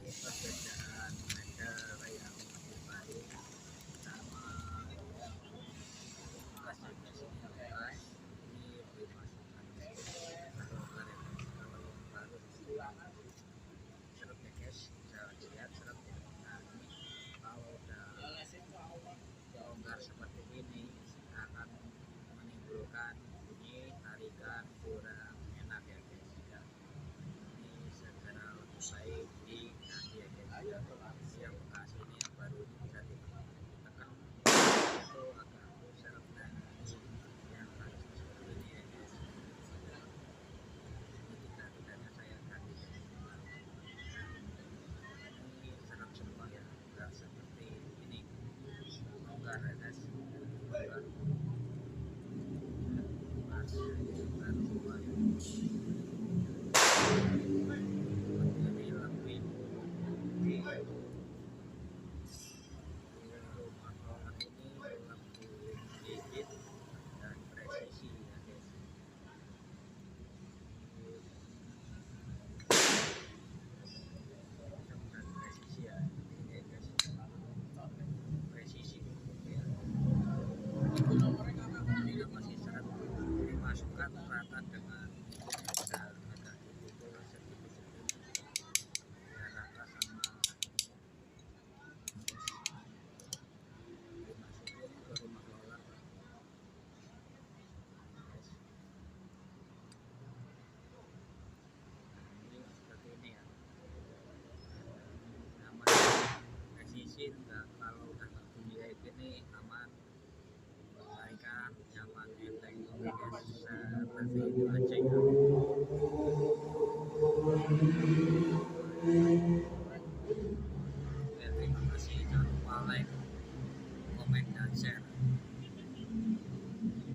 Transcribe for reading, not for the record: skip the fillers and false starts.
perbedaan harga yang lebih baik sama kasih-kasihnya lepas ini dimasukkan kalau kalau yang baru serupnya guys, bisa lihat serupnya. Nah ini kalau udah longgar seperti ini akan menimbulkan bunyi tarikan kurang enak ya guys ya. Ini secara usai di kaki ya guys ya. Yang bekas ini yang baru ini bisa ditekan itu agak serepnya yang harus seperti ini ya guys. Ini tidak saya ganti guys. Ini serap semua ya, enggak seperti ini longgar ya guys, longgar semua ya. Jadi lebih di rumah longgar ini lebih sedikit dan presisi ya guys. Dan presisi ya ini ya guys, presisi ya. Ini masih seret dimasukkan rata dengan agak dipukul sedikit-sedikit biar rata sama dimasukin ke rumah roller guys. Ini seperti ini ya, aman, presisi enggak, kalau udah nggak bunyi kayak gini aman, kan nyaman, enteng. Oke guys, seperti itu aja ya. Oke, terima kasih, jangan lupa like, komen, dan share.